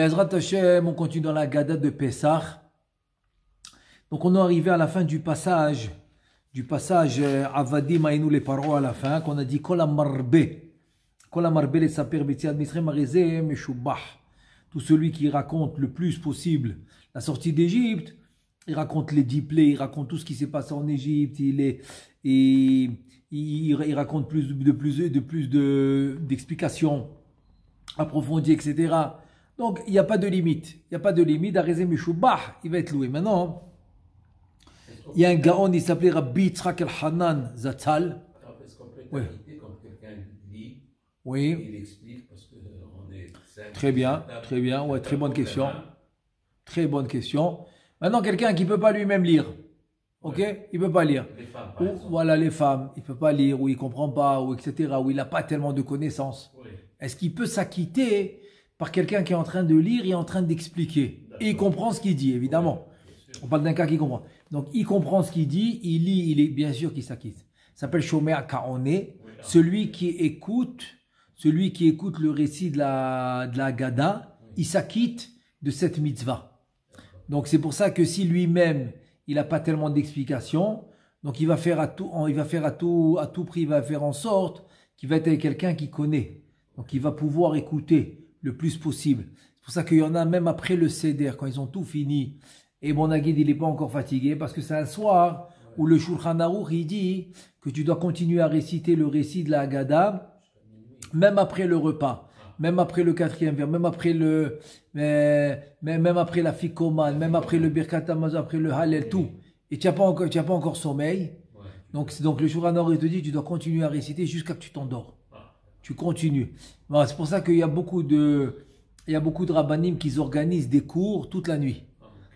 Ezrat Hashem, on continue dans la Gada de Pessah. Donc on est arrivé à la fin du passage Avadim Aïnou les paroles à la fin, qu'on a dit Kol Amarbe les saper betiad Mitzrayim Arizeh Meshubah. Tout celui qui raconte le plus possible la sortie d'Égypte, il raconte les 10 plaies, il raconte tout ce qui s'est passé en Égypte, il raconte plus d'explications approfondies, etc. Donc il n'y a pas de limite. Il n'y a pas de limite. Arizeh Meshubah, il va être loué. Maintenant, il y a un gaon, il s'appelait Rabbi Yitzhak el-Hanan Zatzal. Est-ce qu'on peut Oui. t'inviter quand quelqu'un lit, Oui. il explique parce qu'on est Très bien, très bien. Ouais, très bonne question. Très bonne question. Maintenant, quelqu'un qui ne peut pas lui-même lire. Ok? Il ne peut pas lire. Les femmes, par Ou, exemple. voilà, les femmes. Il ne peut pas lire, ou il ne comprend pas, ou etc. Ou il n'a pas tellement de connaissances. Oui. Est-ce qu'il peut s'acquitter par quelqu'un qui est en train de lire et en train d'expliquer? Et il comprend ce qu'il dit, évidemment. On parle d'un cas qui comprend. Donc, il comprend ce qu'il dit, il lit, il est bien sûr qu'il s'acquitte. Ça s'appelle Shomer Kaoné, celui qui écoute le récit de la Gada, il s'acquitte de cette mitzvah. Donc, c'est pour ça que si lui-même, il n'a pas tellement d'explications, donc il va faire à tout prix, il va faire en sorte qu'il va être avec quelqu'un qui connaît. Donc, il va pouvoir écouter le plus possible. C'est pour ça qu'il y en a même après le Seder, quand ils ont tout fini, et mon Aguide, il n'est pas encore fatigué, parce que c'est un soir où le Shulchan Aruch, il dit que tu dois continuer à réciter le récit de la Haggadah, même après le repas, même après le 4e vers, même après la Fikoman, même après le Birkat Hamazon, après le Hallel, tout. Et tu n'as pas encore sommeil. Donc le Shulchan Aruch, il te dit, tu dois continuer à réciter jusqu'à que tu t'endors. Tu continues. Bon, c'est pour ça qu'il y a beaucoup de rabbanim qui organisent des cours toute la nuit.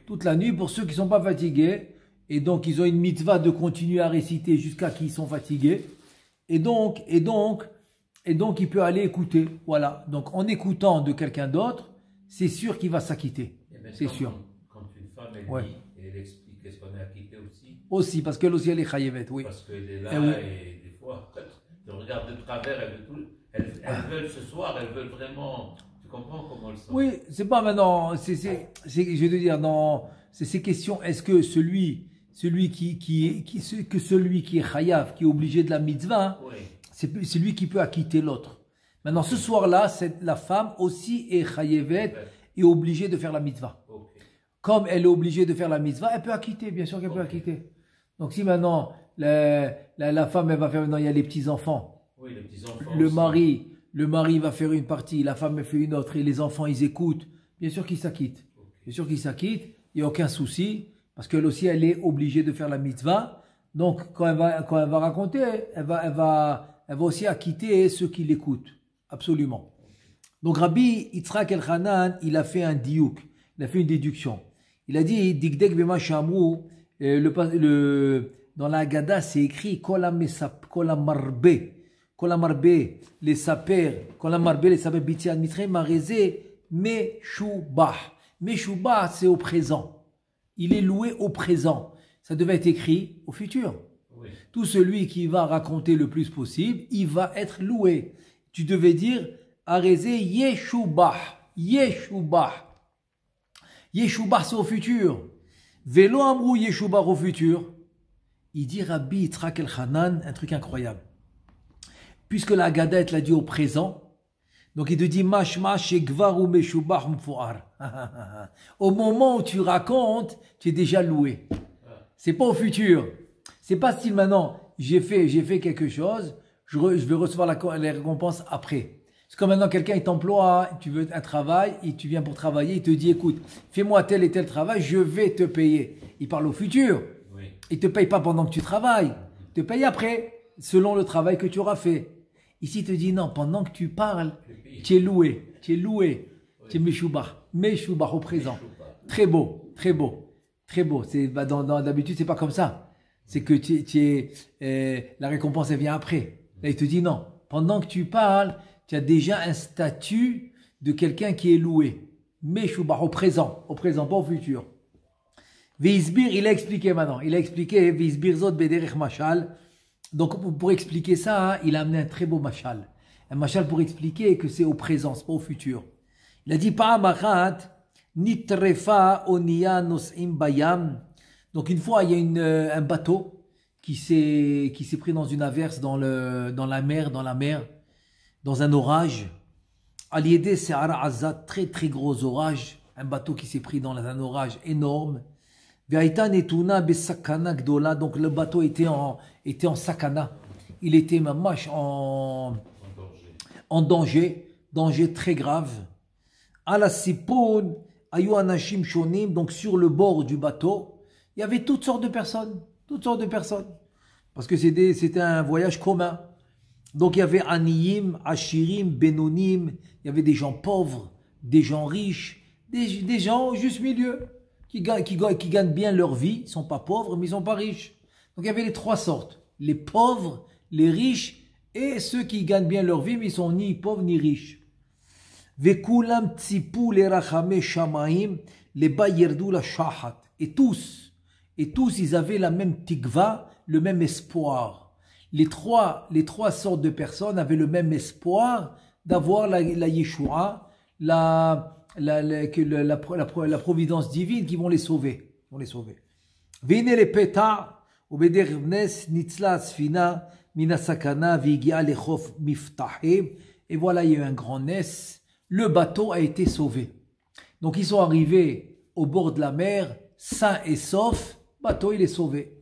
Toute la nuit pour ceux qui ne sont pas fatigués. Et donc, ils ont une mitzvah de continuer à réciter jusqu'à qu'ils sont fatigués. Et donc, il peut aller écouter. Voilà. Donc, en écoutant de quelqu'un d'autre, c'est sûr qu'il va s'acquitter. C'est sûr. Quand une femme, elle lit, et elle explique, est-ce qu'on est acquitté aussi? Aussi, parce qu'elle aussi, elle est chayevet, oui. Parce qu'elle est là, oui. et des fois, tu regardes de travers, elles veulent ce soir, elles veulent vraiment... Tu comprends comment elles sont? Oui, c'est pas maintenant. Je vais te dire, c'est ces questions. Est-ce que celui qui est chayav, qui est obligé de la mitzvah, Oui. c'est lui qui peut acquitter l'autre. Maintenant, ce soir-là, la femme aussi est chayevet et obligée de faire la mitzvah. Okay. Comme elle est obligée de faire la mitzvah, elle peut acquitter, bien sûr qu'elle peut acquitter. Donc si maintenant, la femme, elle va faire, maintenant il y a les petits-enfants. Oui, les petits-enfants Le mari va faire une partie, la femme elle fait une autre, et les enfants, ils écoutent. Bien sûr qu'ils s'acquittent. Okay. Bien sûr qu'ils s'acquittent, il n'y a aucun souci, parce qu'elle aussi, elle est obligée de faire la mitzvah. Donc, quand elle va raconter, elle va aussi acquitter ceux qui l'écoutent. Absolument. Donc, Rabbi Yitzhak el-Hanan, il a fait un diouk, il a fait une déduction. Il a dit, Dikdek bema shamru, dans la Haggadah, c'est écrit, Kol amarbe, les saper, bitiad mitzrayim arizeh meshubah. Meshubah, c'est au présent. Il est loué au présent. Ça devait être écrit au futur. Oui. Tout celui qui va raconter le plus possible, il va être loué. Tu devais dire arizeh yeshubah. Yeshubah. Yeshubah, c'est au futur. Velo amrou yeshubah au futur. Il dit Rabbi Yitzhak el-Hanan, un truc incroyable. Puisque la Haggadah l'a dit au présent, donc il te dit mashma shegvar ou meshubah mfuar. Au moment où tu racontes, tu es déjà loué. C'est pas au futur. C'est pas style maintenant, j'ai fait quelque chose, je vais recevoir les récompenses après. C'est comme maintenant quelqu'un il t'emploie, tu veux un travail, et tu viens pour travailler, il te dit écoute, fais-moi tel et tel travail, je vais te payer. Il parle au futur. Oui. Il te paye pas pendant que tu travailles, il te paye après, selon le travail que tu auras fait. Ici, il te dit non, pendant que tu parles, tu es loué, tu es meshubah, au présent. Très beau. C'est, d'habitude, c'est pas comme ça. C'est que la récompense, elle vient après. Là, il te dit non, pendant que tu parles, tu as déjà un statut de quelqu'un qui est loué. Meshubah, au présent, pas au futur. Veisbir, il a expliqué maintenant. Veisbir zot bederech mashal. Donc, pour expliquer ça, il a amené un très beau mashal. Un mashal pour expliquer que c'est au présent, c'est pas au futur. Il a dit Pa'am achat nitrefa oniya nos'im bayam. Donc une fois, il y a un bateau qui s'est pris dans une averse dans la mer, dans un orage. Aliédé Se'ara Azad, très très gros orage, un bateau qui s'est pris dans un orage énorme. Ve'aita netuna besakana gdola, donc le bateau était en sakana, il était mamash en danger très grave. Ala sipun ayu anashim shonim, donc sur le bord du bateau, il y avait toutes sortes de personnes, parce que c'était un voyage commun. Donc il y avait Aniyim, Ashirim, Benonim, il y avait des gens pauvres, des gens riches, des gens au juste milieu, qui gagnent bien leur vie, ils ne sont pas pauvres, mais ils ne sont pas riches. Donc il y avait les trois sortes, les pauvres, les riches, et ceux qui gagnent bien leur vie, mais ils ne sont ni pauvres ni riches. Vekulam tsipu le rachame shamaim, le bayerdu la shahat. Et tous, ils avaient la même tikva, le même espoir. Les trois sortes de personnes avaient le même espoir d'avoir la Yeshua, la providence divine qui vont les sauver. Vine le peta, ubedervnes nitzla sfina minasakana vigia lechof miftahim. Et voilà, il y a eu un grand nes. Le bateau a été sauvé. Donc ils sont arrivés au bord de la mer, sains et saufs. Le bateau, il est sauvé.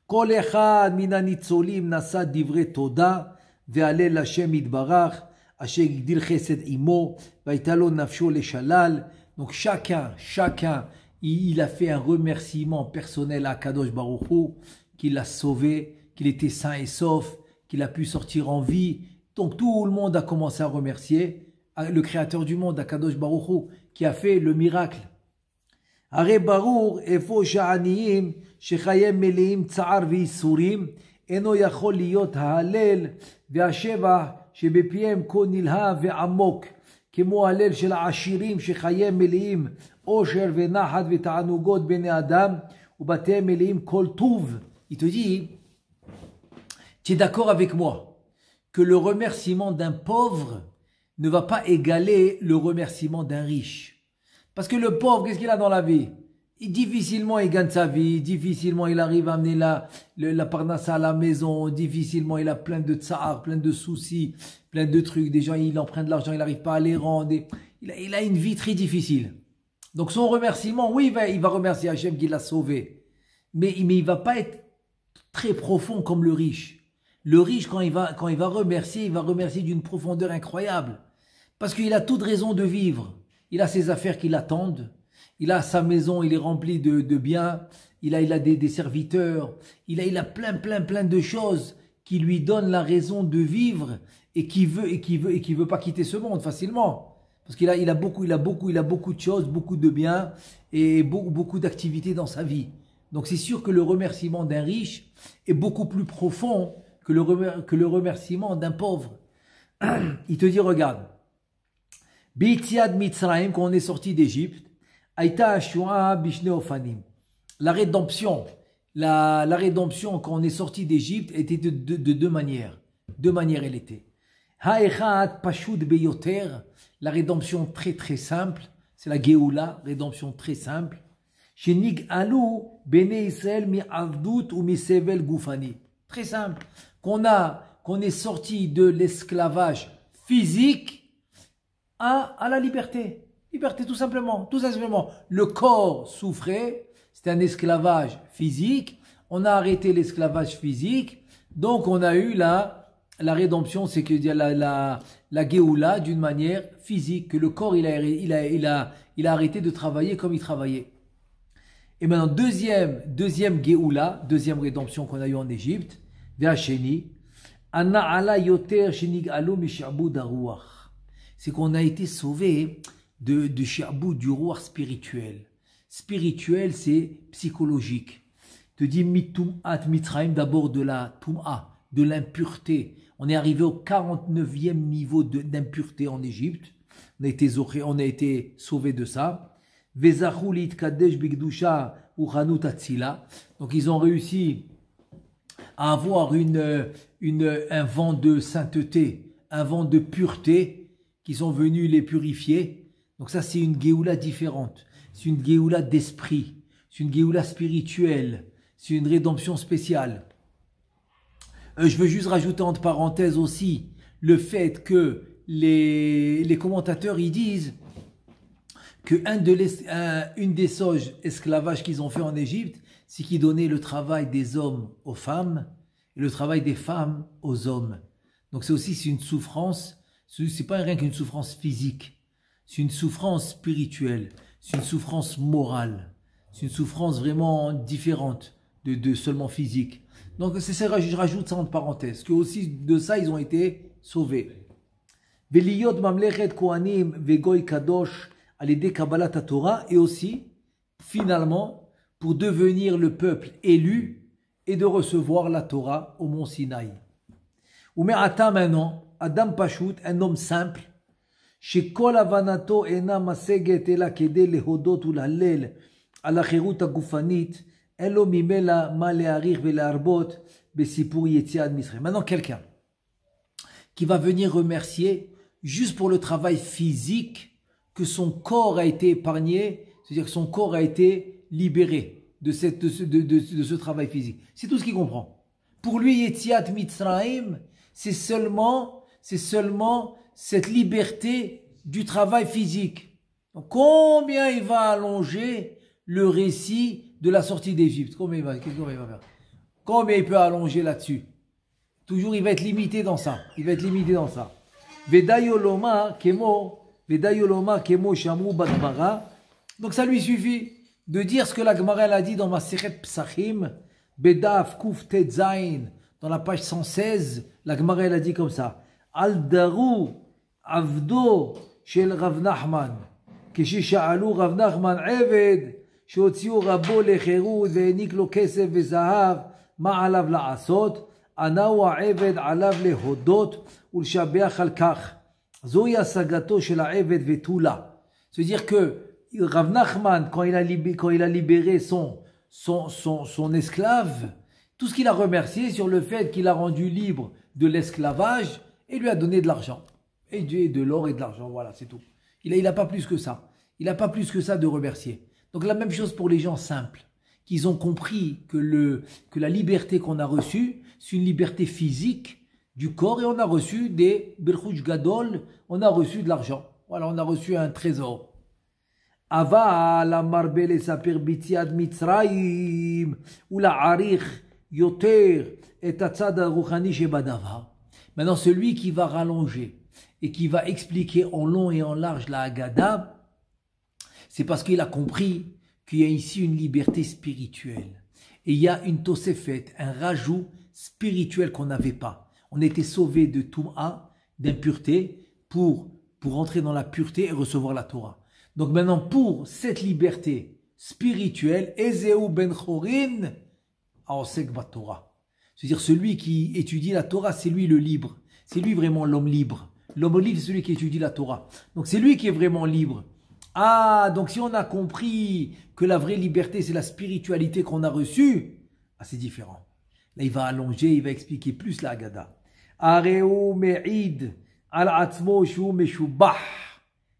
כל אחד מן הניצולים נשא דברי תודה והלל השם יתברך אשר הגדיל חסד עמו והייתה לו נפשו לשלל. Donc chacun il a fait un remerciement personnel à Kadosh Baruch Hu, qu'il l'a sauvé, qu'il était sain et sauf, qu'il a pu sortir en vie. Donc tout le monde a commencé à remercier le créateur du monde, Kadosh Baruch Hu, qui a fait le miracle. הרי ברור איפה שהעניים שחייהם מלאים צער וייסורים אינו יכול להיות ההלל והשבח שבפיהם כה נלהב ועמוק כמו הלל של העשירים שחייהם מלאים עושר ונחת ותענוגות בני אדם ובתיהם מלאים כל טוב. Il te dit, tu es d'accord avec moi que le remerciement d'un pauvre ne va pas égaler le remerciement d'un riche. Parce que le pauvre, qu'est-ce qu'il a dans la vie? Difficilement il gagne sa vie, difficilement il arrive à amener la parnassa à la maison, difficilement il a plein de tsar, plein de soucis, plein de trucs. Des gens, il emprunte de l'argent, il n'arrive pas à les rendre. Il a une vie très difficile. Donc son remerciement, oui, il va remercier Hachem qui l'a sauvé. Mais il ne va pas être très profond comme le riche. Le riche, quand il va remercier, il va remercier d'une profondeur incroyable. Parce qu'il a toute raison de vivre. Il a ses affaires qui l'attendent, il a sa maison, il est rempli de biens, il a des serviteurs, il a plein de choses qui lui donnent la raison de vivre et qui veut pas quitter ce monde facilement. Parce qu'il a beaucoup de choses, beaucoup de biens et beaucoup d'activités dans sa vie. Donc c'est sûr que le remerciement d'un riche est beaucoup plus profond que le remerciement d'un pauvre. Il te dit, regarde, B'Yetziat Mitzrayim, quand on est sorti d'Égypte, Aïta Ashua Bishne Ofanim. La rédemption quand on est sorti d'Égypte était de deux manières. Deux manières elle était. Ha'echad Pashut Beyoter, la rédemption très très simple, c'est la Géoula, rédemption très simple. Shenig Alou Bene Israël mi Avdut ou mi Sevel Goufani. Très simple. Qu'on est sorti de l'esclavage physique à la liberté. Liberté, tout simplement. Le corps souffrait, c'était un esclavage physique. On a arrêté l'esclavage physique. Donc, on a eu la rédemption, c'est que la Géoula d'une manière physique, que le corps, il a arrêté de travailler comme il travaillait. Et maintenant, deuxième Géoula, deuxième rédemption qu'on a eu en Égypte, Ve'asheni, Anna ala yoter shenig alo mishabu daruach. C'est qu'on a été sauvé de shi'abud, du roi spirituel. Spirituel, c'est psychologique. Te dit mitum'at mitraim, d'abord de la tum'a, de l'impureté. On est arrivé au 49e niveau d'impureté en Égypte. On a été sauvé de ça. Vezachu litkadesh bigdusha uchanut atzila. Donc ils ont réussi à avoir un vent de sainteté, un vent de pureté qui sont venus les purifier. Donc ça, c'est une Géoula différente. C'est une Géoula d'esprit. C'est une Géoula spirituelle. C'est une rédemption spéciale. Je veux juste rajouter entre parenthèses aussi le fait que les commentateurs, ils disent que une des sauges esclavages qu'ils ont fait en Égypte, c'est qu'ils donnaient le travail des hommes aux femmes et le travail des femmes aux hommes. Donc c'est une souffrance, c'est pas rien qu'une souffrance physique, c'est une souffrance spirituelle, c'est une souffrance morale, c'est une souffrance vraiment différente de seulement physique. Donc je rajoute ça entre parenthèses, que aussi de ça ils ont été sauvés. Veliyot mamlechet kohanim vegoy kadosh alidei kabbalat Torah, et aussi finalement pour devenir le peuple élu et de recevoir la Torah au mont Sinaï. Ou mais attends maintenant, Adam Pashut, un homme simple, chez kol avanato ena maseget ela kedei lehodot ulhalel al achirut hagufanit elo mimela ma leharich veleharbot besipur yetziat Misraim. Maintenant quelqu'un qui va venir remercier juste pour le travail physique, que son corps a été épargné, c'est-à-dire que son corps a été libéré de ce travail physique. C'est tout ce qu'il comprend. Pour lui, Yetziat Mitzrayim, c'est seulement cette liberté du travail physique. Donc, combien il va allonger le récit de la sortie d'Égypte? Combien il va faire? Combien il peut allonger là-dessus? Toujours, il va être limité dans ça. Vedayoloma kemo shamru bagmara. Donc ça lui suffit de dire ce que la Gemara a dit dans Masechet Psachim, Bedaf Kuf Tetzain, dans la page 116, la Gemara a dit comme ça: Al daru avdo shel Rav Nachman, keshisha'alu Rav Nachman eved, sheotziu rabo lecherut ve'enik lo kesef ve'zahav, ma alav la'asot, anau ha'eved alav lehodot ulshabeach al kach. Zoya sagato shel ha'eved vetula. C'est-à-dire que Rav Nachman, quand il a libéré son esclave, tout ce qu'il a remercié sur le fait qu'il a rendu libre de l'esclavage et lui a donné de l'argent. Et de l'or et de l'argent, voilà, c'est tout. Il n'a pas plus que ça. Il n'a pas plus que ça de remercier. Donc la même chose pour les gens simples, qu'ils ont compris que la liberté qu'on a reçue, c'est une liberté physique du corps, et on a reçu des Birchuj Gadol, on a reçu de l'argent. Voilà, on a reçu un trésor. Aval amar saper bitiad Mitzrayim ou la arich yoter et atzad ruchani shebadavar. Maintenant, celui qui va rallonger et qui va expliquer en long et en large la Haggadah, c'est parce qu'il a compris qu'il y a ici une liberté spirituelle. Et il y a une tosefet, un rajout spirituel qu'on n'avait pas. On était sauvé de Toum'a, d'impureté, pour entrer dans la pureté et recevoir la Torah. Donc maintenant, pour cette liberté spirituelle, Ezeu ben Chorin, Aosek bat Torah. C'est-à-dire celui qui étudie la Torah, c'est lui le libre. C'est lui vraiment l'homme libre. L'homme libre, c'est celui qui étudie la Torah. Donc c'est lui qui est vraiment libre. Ah, donc si on a compris que la vraie liberté, c'est la spiritualité qu'on a reçue, ah, c'est différent. Là, il va allonger, il va expliquer plus la Haggadah. Areu me'id al atzmo shu meshubah.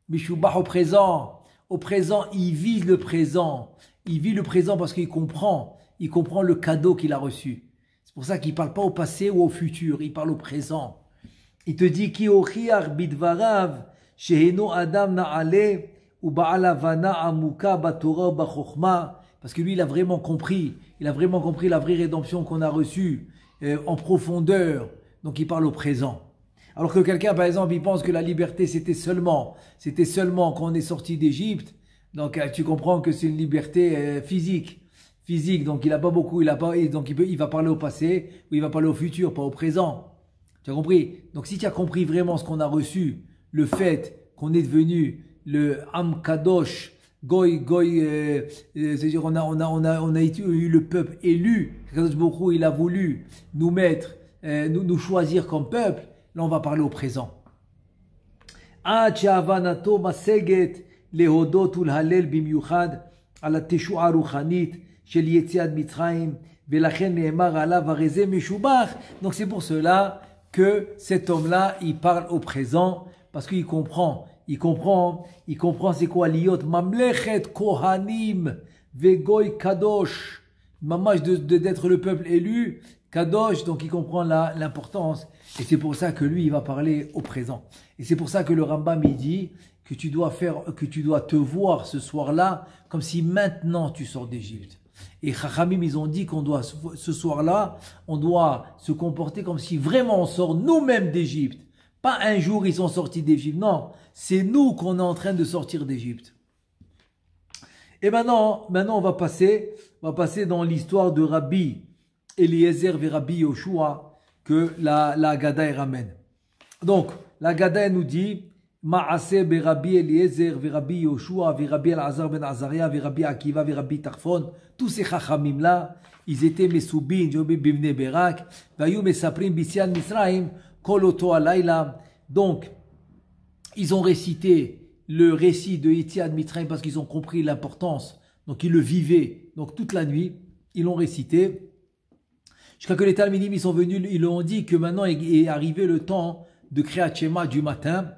Meshubah au présent. Au présent, il vit le présent. Il vit le présent parce qu'il comprend. Il comprend le cadeau qu'il a reçu. C'est pour ça qu'il ne parle pas au passé ou au futur. Il parle au présent. Il te dit Ki ochiach bidvarav sheheno adam na'ale ou ba'alavana amuka batora bachokma. Parce que lui, il a vraiment compris. Il a vraiment compris la vraie rédemption qu'on a reçue en profondeur. Donc, il parle au présent. Alors que quelqu'un, par exemple, il pense que la liberté, c'était seulement quand on est sorti d'Égypte. Donc, tu comprends que c'est une liberté physique. Donc, il va parler au passé, ou il va parler au futur, pas au présent. Tu as compris? Donc, si tu as compris vraiment ce qu'on a reçu, le fait qu'on est devenu le Am Kadosh, Goy, c'est-à-dire on a eu le peuple élu, Kadosh Baruch Hu, il a voulu nous mettre, nous choisir comme peuple. Là, on va parler au présent. Ad she'avanato maseget lehodot ulhalel bimyuchad ala teshu'a ruchanit shel yetziat Mitzrayim velachen ne'emar alav harezeh meshubach. Donc c'est pour cela que cet homme-là, il parle au présent, parce qu'il comprend, il comprend c'est quoi liot mamlechet kohanim vegoy kadosh, mamach d'être le peuple élu, kadosh, donc il comprend l'importance, et c'est pour ça que lui il va parler au présent. Et c'est pour ça que le Rambam il dit que tu dois te voir ce soir-là comme si maintenant tu sors d'Égypte. Et Chachamim, ils ont dit qu'on doit, ce soir-là, on doit se comporter comme si vraiment on sort nous-mêmes d'Égypte. Pas un jour ils sont sortis d'Égypte. Non, c'est nous qu'on est en train de sortir d'Égypte. Et maintenant on va passer dans l'histoire de Rabbi Eliezer et Rabbi Yoshua que la Haggadah ramène. Donc, la Haggadah nous dit Ma'aseh be Rabbi Eliezer ve Rabbi Yoshua ve Rabbi Elazar ben Azaria ve Rabbi Akiva ve Rabbi Tarfon. Tous ces chachamim là, ils étaient mesoubin, jobim bivne berak, vayu mesaprim bisian Misraim, kol oto alayla. Donc, ils ont récité le récit de Yetziat Mitzrayim parce qu'ils ont compris l'importance. Donc, ils le vivaient. Donc, toute la nuit, ils l'ont récité. Jusqu'à que les Talmidim, ils sont venus, ils leur ont dit que maintenant est arrivé le temps de Kriyat Shema du matin.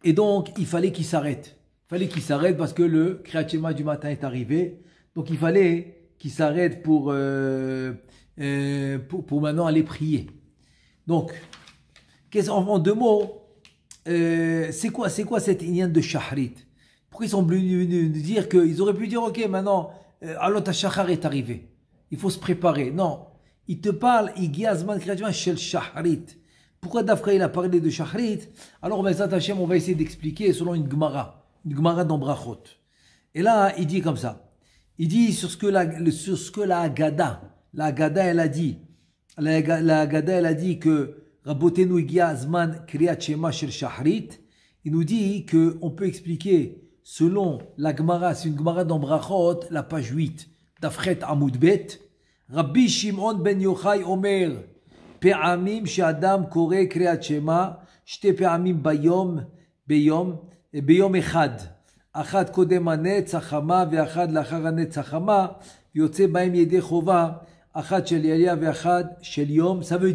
Et donc, il fallait qu'ils s'arrêtent. Il fallait qu'ils s'arrêtent parce que le Kriyat Shema du matin est arrivé. Donc, il fallait qu'ils s'arrêtent pour maintenant aller prier. Donc, en deux mots, c'est quoi cette inyan de Shahrit? Pourquoi ils sont venus dire qu'ils auraient pu dire, ok, maintenant, Alot HaShachar est arrivé. Il faut se préparer. Non. Il te parle, Igiazman Kriyat Shema shel Shahrit. Pourquoi Dafka il a parlé de Shahrit? Alors, on va essayer d'expliquer selon une Gemara dans Brachot. Et là, il dit comme ça. Il dit sur ce que la Haggadah elle a dit. La Haggadah elle a dit que Rabotenu Igia Azman Kriyat Shema Shel Shahrit. Il nous dit que on peut expliquer selon la Gemara, c'est une Gemara dans Brachot, la page 8, Dafret Amud Bet. Rabbi Shimon ben Yochai Omer. פעמים שאדם קורא קריאת שמע, שתי פעמים ביום אחד. אחת קודם הנץ החמה ואחת לאחר הנץ החמה, ויוצא בהם ידי חובה, אחת של ילייה ואחת של יום. Ça veut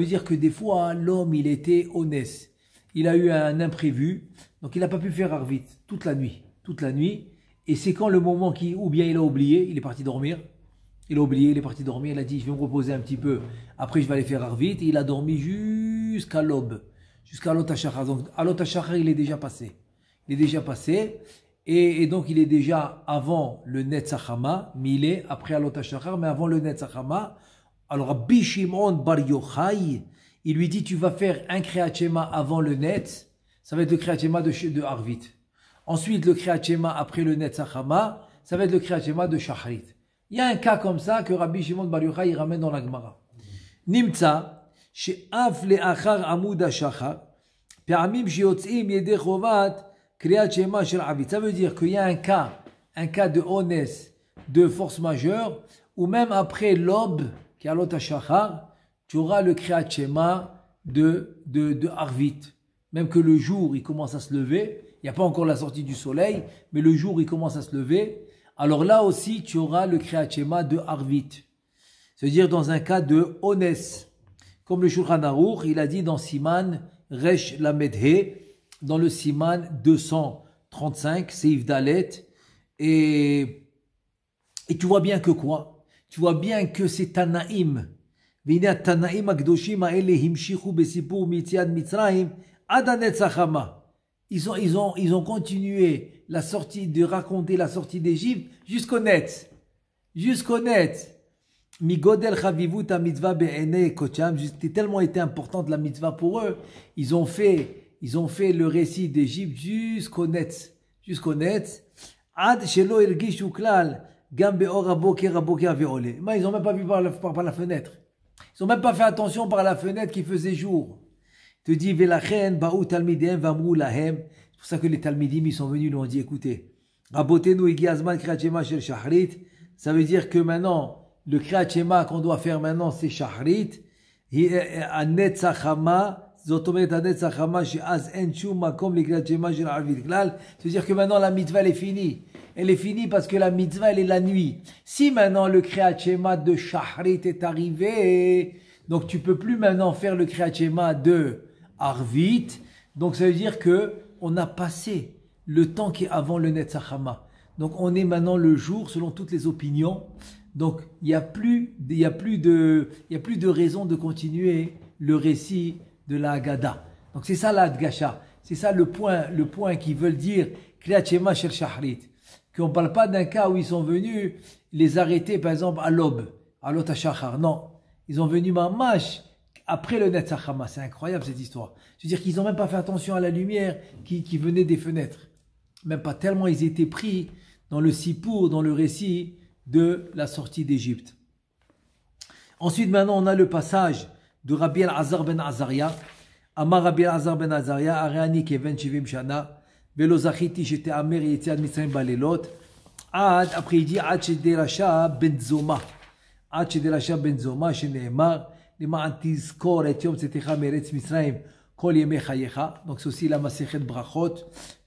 dire que des fois, l'homme, il était honnête. Il a eu un imprévu, donc il n'a pas pu faire Arvit toute la nuit. Et c'est quand le moment ou bien il a oublié, il est parti dormir. Il a oublié, il est parti dormir, il a dit je vais me reposer un petit peu, après je vais aller faire Arvit, et il a dormi jusqu'à l'aube, jusqu'à Alot HaShachar. Donc Alot HaShachar il est déjà passé. Et donc il est déjà avant le Netzachama, mais il est après Alot HaShachar, mais avant le Netzachama. Alors Rabbi Shimon bar Yochai, il lui dit tu vas faire un Kriyat Shema avant le Netz, ça va être le Kriyat Shema de Arvit. Ensuite le Kriyat Shema après le Netzachama, ça va être le Kriyat Shema de Shachrit. Il y a un cas comme ça que Rabbi Shimon bar Yochai il ramène dans la Gemara. Nimtza, she'af le'achar amud hashachar, pe'amim she'yotzim yedei chovat kriyat shema shel avit. Ça veut dire qu'il y a un cas de honnête, de force majeure, ou même après l'aube, qui est Alot HaShachar, tu auras le kriyat shema de Arvit. Même que le jour, il commence à se lever, il n'y a pas encore la sortie du soleil, mais le jour, il commence à se lever. Alors là aussi, tu auras le Kriyat Shema de Arvit. C'est-à-dire dans un cas de honnête. Comme le Shulchan Aruch, il a dit dans Siman Resh Lamed He, dans le Siman 235, Seif Dalet. Et tu vois bien que quoi? Tu vois bien que c'est Tanaïm. Vina Tanaïm Akdoshim Aele Himshichu Besipur Mitziad Mitzrayim Adanet Sachama. Ils ont continué de raconter la sortie d'Égypte jusqu'au net. Migodel chavivut ha mitzvah be'enei kocham. C'était tellement été importante la mitzvah pour eux. Ils ont fait le récit d'Égypte jusqu'au net. Ad shelo irgishu klal gam be'or haboker ve'ole. Mais ils ont même pas vu par la fenêtre. Ils ont même pas fait attention par la fenêtre qui faisait jour. Te dit velachen ba'u talmidim v'amru lahem. C'est pour ça que les talmidim ils sont venus, ils ont dit écoutez, rabotenu igi azman kriyat shema shel shachrit. Ça veut dire que maintenant le kriyat shema qu'on doit faire maintenant c'est shachrit. Anetzachama zotomet anetzachama she'az en shum makom li kriyat shema shel arvit klal. Ça veut dire que maintenant la mitzvah elle est finie. Elle est finie parce que la mitzvah elle est la nuit. Si maintenant le kriyat shema de shachrit est arrivé, donc tu peux plus maintenant faire le kriyat shema de Arvit. Donc ça veut dire que on a passé le temps qui est avant le Netzachama. Donc on est maintenant le jour selon toutes les opinions. Donc il n'y a plus de raison de continuer le récit de la Haggadah. Donc c'est ça la Hadgasha. C'est ça le point qu'ils veulent dire Kriyat Shema Shel Shachrit. Qu'on ne parle pas d'un cas où ils sont venus les arrêter par exemple à l'aube, à l'Ot HaShachar. Non, ils ont venu mamash après le Netzachama. C'est incroyable cette histoire. C'est-à-dire qu'ils n'ont même pas fait attention à la lumière qui venait des fenêtres. Même pas tellement ils étaient pris dans le Sipour, dans le récit de la sortie d'Égypte. Ensuite, maintenant, on a le passage de Rabbi Elazar ben Azaria. Amar Rabbi Elazar ben Azaria, Areani keven shivim shana, velo zachiti j'étais amer yetziat mitzrayim balelot. Après il dit, Ad shederasha ben zoma. Ad shederasha ben zoma, sheneemar, למען תזכור את יום צאתך מארץ מצרים כל ימי חייך. Donc c'est aussi la Masechet Brachot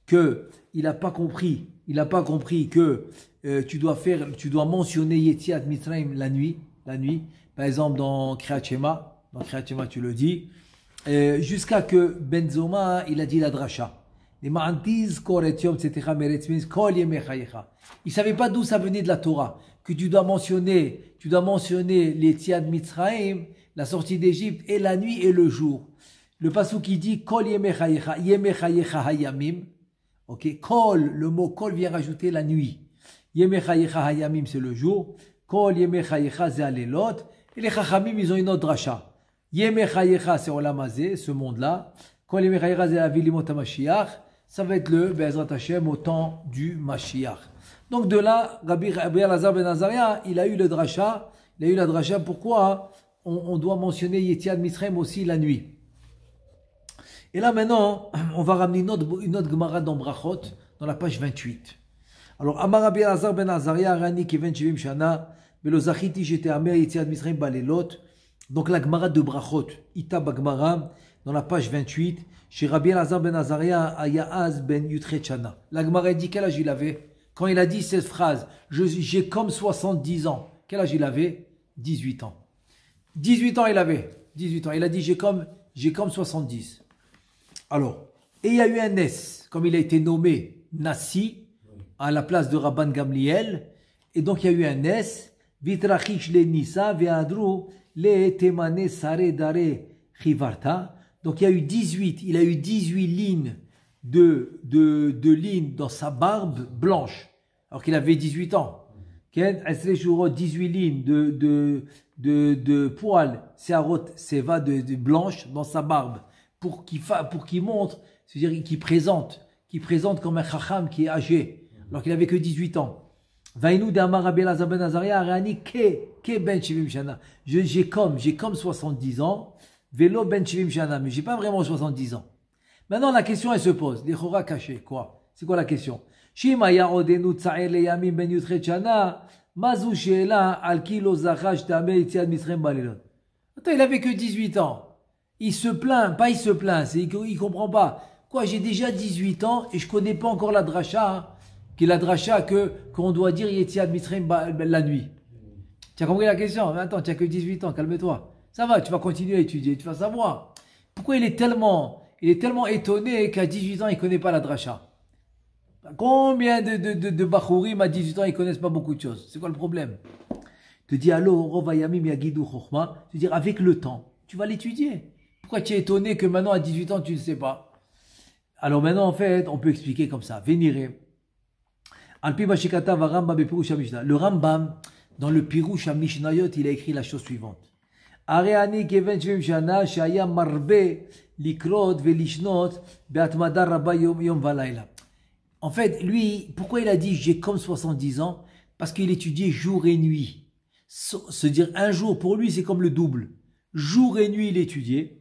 que il n'a pas compris que tu dois mentionner Yetziat Mitzrayim la nuit. Par exemple dans Kriyat Shema, tu le dis, jusqu'à que Ben Zoma il a dit la drasha. Il savait pas d'où ça venait de la Torah, que tu dois mentionner l'Yetziat Mitzrayim, la sortie d'Égypte, et la nuit et le jour. Le pasuk qui dit Kol Yemei Chayecha Hayamim. Ok, Kol, le mot Kol vient rajouter la nuit. Yemei Chayecha Hayamim, c'est le jour. Kol Yemei Chayecha, c'est Alelot. Et les Chachamim, ils ont une autre dracha. Yemei Chayecha, c'est Olam Hazeh, ce monde-là. Kol Yemei Chayecha, c'est Avilimot HaMashiach. Ça va être le Be'ezrat Hashem au temps du Mashiach. Donc de là, Rabbi Elazar ben Azaria, il a eu la dracha. Pourquoi on doit mentionner Yetziat Mitzrayim aussi la nuit. Et là maintenant, on va ramener une autre Gemara dans Brachot, dans la page 28. Alors, Amar Rabbi Elazar ben Azaria, Rani Keven Shivim Shana, Velo Zachiti j'étais amer Yetziat Mitzrayim balelot. Donc la Gemara de Brachot, Ita Bagmara, dans la page 28, chez Rabbi Elazar ben Azaria, Ayaaz ben Yutret Shana. La Gemara dit quel âge il avait quand il a dit cette phrase, j'ai comme 70 ans. Quel âge il avait? 18 ans. 18 ans il avait. 18 ans. Il a dit j'ai comme 70. Alors, et il y a eu un Nes, comme il a été nommé Nassi, à la place de Rabban Gamliel, et donc il y a eu un Nes, Vitrachish le Nisa, Veadru, le Temane Sare Dare Chivarta. Donc il a eu 18 lignes de lignes dans sa barbe blanche, alors qu'il avait 18 ans. 18 lignes de poils, seva de blanche dans sa barbe, pour qu'il montre, c'est-à-dire qu'il présente comme un chacham qui est âgé, alors qu'il avait que 18 ans. Vainu d'Amar Rabbi Elazar ben Azaria, Arani ke ben shivim shana. J'ai comme 70 ans, vélo ben shivim shana, mais j'ai pas vraiment 70 ans. Maintenant la question elle se pose, les chora cachés, quoi? C'est quoi la question? Shima ya'odenu tsa'er le yamim ben yutret shana, mazu she'ela al kilo zachash ta'ameh yitziat mitzrayim balelot. Attends, il avait que 18 ans. Il se plaint, il comprend pas. Quoi, j'ai déjà 18 ans et je connais pas encore la dracha, qui est la dracha qu'on doit dire Yetziat Mitzrayim la nuit. Tu as compris la question? Mais attends, tu as que 18 ans, calme-toi. Ça va, tu vas continuer à étudier, tu vas savoir. Pourquoi il est tellement étonné qu'à 18 ans, il connaît pas la dracha? Combien de Bachourim à 18 ans, ils connaissent pas beaucoup de choses? C'est quoi le problème? Te dis, alors, Rovayamim Yagidu Chochma, c'est-à-dire avec le temps, tu vas l'étudier. Pourquoi tu es étonné que maintenant à 18 ans tu ne sais pas? Alors maintenant en fait on peut expliquer comme ça. Vénéré. Le Rambam dans le Pirush HaMishnayot il a écrit la chose suivante. Areani keven shvim shana shaya marbe likrot velishnot beatmada rabba yom valayla. En fait lui pourquoi il a dit j'ai comme 70 ans? Parce qu'il étudiait jour et nuit. Se dire un jour pour lui c'est comme le double. Jour et nuit il étudiait.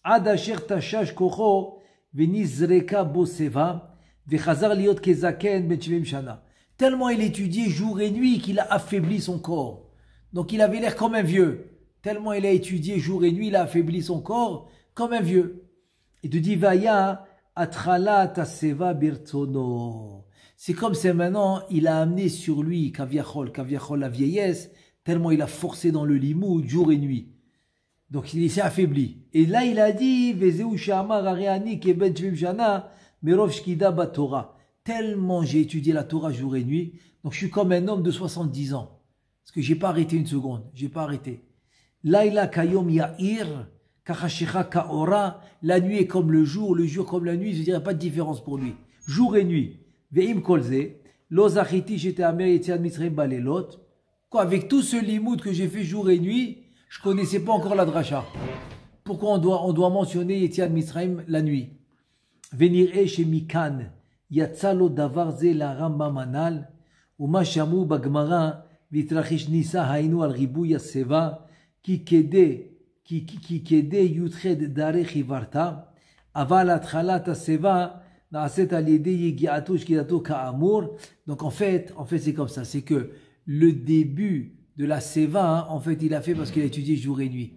Adasher tashash kocho venizreka boseva vechazar liot kezaken ben shivim shana. Tellement il étudiait jour et nuit qu'il a affaibli son corps. Donc il avait l'air comme un vieux. Tellement il a étudié jour et nuit, il a affaibli son corps comme un vieux. Il te dit vaya atrala taseva birtono. C'est comme si maintenant il a amené sur lui kaviachol la vieillesse, tellement il a forcé dans le limoud jour et nuit. Donc il s'est affaibli. Et là il a dit, Vezeu Shamar Ariani Kebet Shvim Shana Merov Shkida Batora. Tellement j'ai étudié la Torah jour et nuit, donc je suis comme un homme de 70 ans. Parce que j'ai pas arrêté une seconde, j'ai pas arrêté. Laila Kayom Ya'ir, Kachashecha Kaora, la nuit est comme le jour comme la nuit, je dirais pas de différence pour lui. Jour et nuit. Ve'im Kolze, Lo Zachiti j'étais Amer Yetziat Mitzrayim Balelot. Quoi, avec tout ce limoud que j'ai fait jour et nuit, je connaissais pas encore la dracha. Pourquoi on doit mentionner Yetziat Mitzrayim la nuit? Venir chez Mikan, Yatzalo Davar Ze la Rambam Anal, Uma Shamu Bagmara, Vitrachish Nisa Hainu al Ribu Yaseva, qui kede Yutred Dare Chivarta, Aval Atchalat Aseva, Naaset al Yede Yigiato Shkidato Ka'amur. Donc en fait c'est comme ça, c'est que le début de la Seva, en fait il a fait parce qu'il a étudié jour et nuit.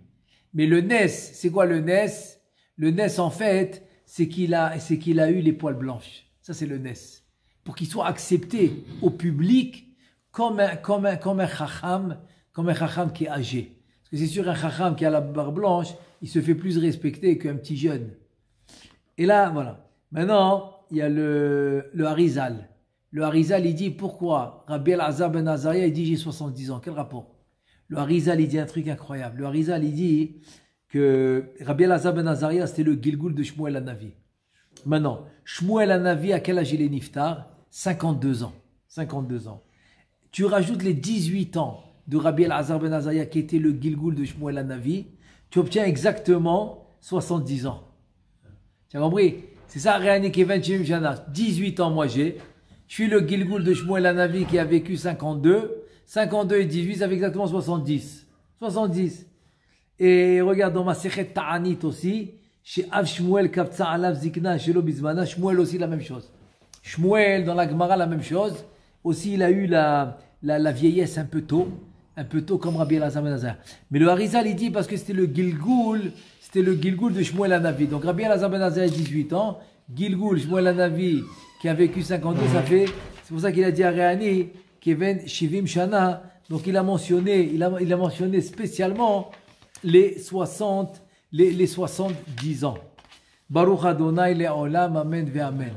Mais le Nes, c'est quoi le Nes? Le Nes en fait, c'est qu'il a eu les poils blanches. Ça, c'est le Nes. Pour qu'il soit accepté au public comme un chacham qui est âgé. Parce que c'est sûr, un chacham qui a la barbe blanche, il se fait plus respecter qu'un petit jeune. Et là, voilà. Maintenant, il y a le Harizal. Le Harizal, il dit pourquoi Rabbi El-Azhar ben Azariah, il dit j'ai 70 ans. Quel rapport? Le Harizal, il dit un truc incroyable. Le Harizal, il dit que Rabbi El-Azhar ben Azariah, c'était le Gilgul de Shmuel Hanavi. Maintenant, Shmuel Hanavi, à quel âge il est niftar? 52 ans. 52 ans. Tu rajoutes les 18 ans de Rabbi El-Azhar ben Azariah, qui était le Gilgul de Shmuel Hanavi, tu obtiens exactement 70 ans. Tu as compris? C'est ça, Réani Kevin Chim Jana. 18 ans, moi j'ai. Je suis le Gilgul de Shmuel Hanavi qui a vécu 52. 52 et 18, ça fait exactement 70. 70. Et regarde dans ma Sechet Ta'anit aussi, chez Av Shmuel Kaptsa Alav Zikna Shelo Bizmana, Shmuel aussi la même chose. Shmuel dans la Gemara la même chose. Aussi il a eu la vieillesse un peu tôt comme Rabbi El-Azhar ben Azariah. Mais le Harizal il dit parce que c'était le Gilgul de Shmuel Hanavi. Donc Rabbi El-Azhar ben Azariah 18 ans, Gilgul Shmuel Hanavi qui a vécu 52, ça fait, c'est pour ça qu'il a dit à Réani, Keven Shivim Shana, donc il a mentionné spécialement les 70 ans. Baruch Adonai Le'olam, Amen ve Amen.